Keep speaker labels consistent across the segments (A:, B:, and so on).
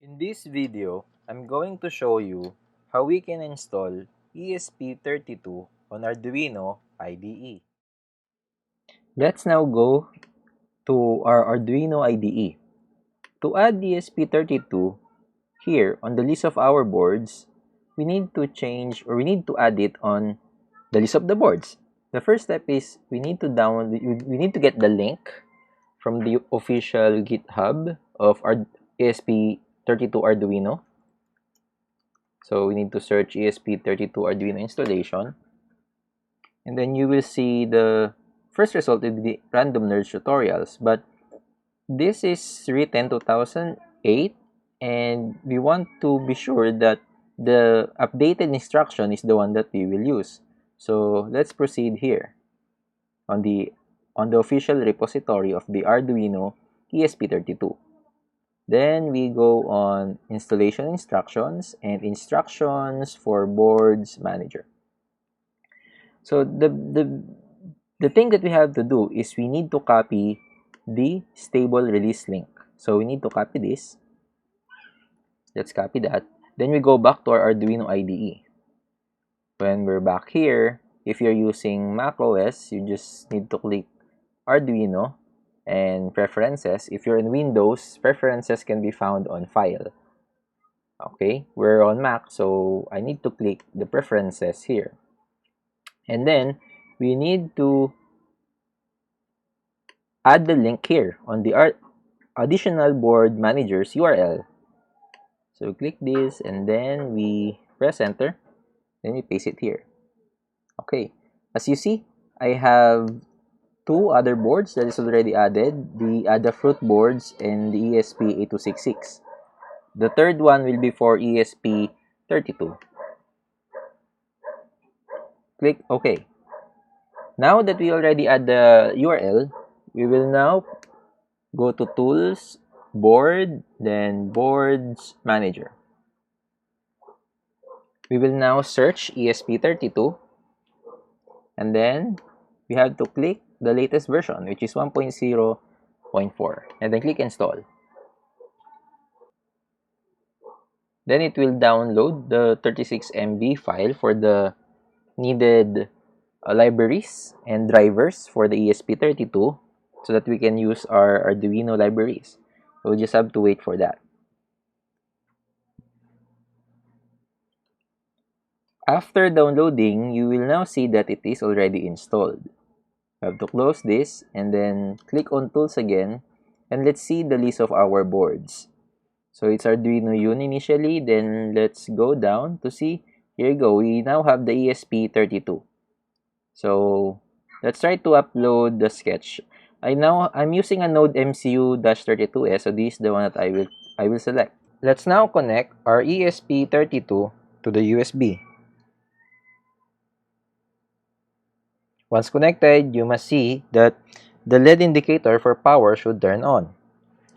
A: In this video, I'm going to show you how we can install ESP32 on Arduino IDE. Let's now go to our Arduino IDE. To add ESP32 here on the list of our boards, we need to add it on the list of the boards. The first step is we need to get the link from the official GitHub of our ESP32 Arduino. So we need to search ESP32 Arduino installation. And then you will see the first result in the random nerds tutorials. But this is written 2008 and we want to be sure that the updated instruction is the one that we will use. So let's proceed here on the official repository of the Arduino ESP32. Then we go on installation instructions and instructions for boards manager. So the thing that we have to do is we need to copy the stable release link. So we need to copy this. Let's copy that. Then we go back to our Arduino IDE. When we're back here, if you're using Mac OS, you just need to click Arduino and preferences. If you're in Windows, preferences can be found on file. Okay, we're on Mac, so I need to click the preferences here. And then we need to add the link here on the additional board manager's URL. So click this and then we press enter. Then we paste it here. Okay, as you see, I have two other boards that is already added, the Adafruit boards and the ESP8266. The third one will be for ESP32. Click OK. Now that we already add the URL, we will now go to Tools, Board, then Boards Manager. We will now search ESP32 and then we have to click the latest version, which is 1.0.4, and then click install. Then it will download the 36 MB file for the needed libraries and drivers for the ESP32 so that we can use our Arduino libraries. So we just have to wait for that. After downloading, you will now see that it is already installed. You have to close this and then click on Tools again, and let's see the list of our boards. So it's Arduino Uno initially, then let's go down to see. Here you go, we now have the ESP32. So let's try to upload the sketch. I'm using a Node MCU-32S, so this is the one that I will select. Let's now connect our ESP32 to the USB. Once connected, you must see that the LED indicator for power should turn on.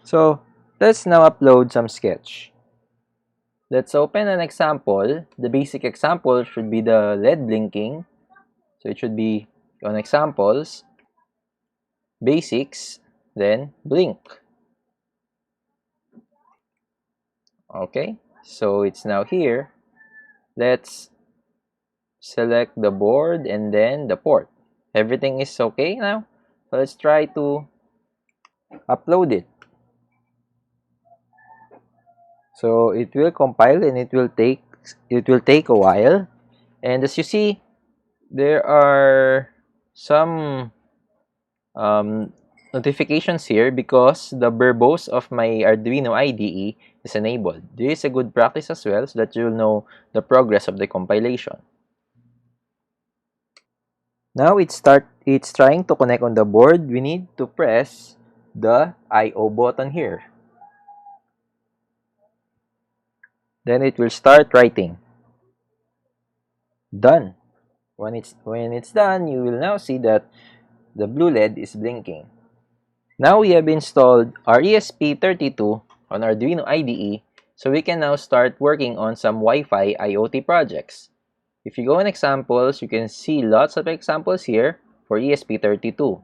A: So let's now upload some sketch. Let's open an example. The basic example should be the LED blinking. So it should be on examples, basics, then blink. Okay, so it's now here. Let's select the board and then the port. Everything is okay now. So let's try to upload it. So it will compile and it will take a while. And as you see, there are some notifications here because the verbose of my Arduino IDE is enabled. This is a good practice as well so that you'll know the progress of the compilation. Now it's trying to connect on the board. We need to press the I/O button here. Then it will start writing. Done. When it's done, you will now see that the blue LED is blinking. Now we have installed our ESP32 on Arduino IDE, so we can now start working on some Wi-Fi IoT projects. If you go on examples, you can see lots of examples here for ESP32.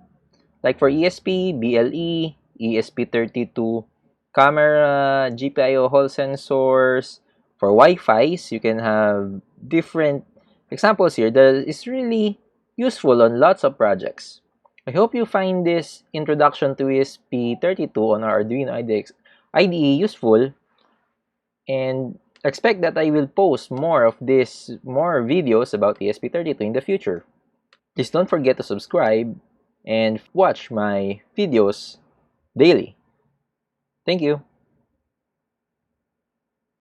A: Like for ESP, BLE, ESP32 camera, GPIO hall sensors. For Wi-Fi's, you can have different examples here that is really useful on lots of projects. I hope you find this introduction to ESP32 on our Arduino IDE useful, and expect that I will post more videos about ESP32 in the future. Please don't forget to subscribe and watch my videos daily. Thank you.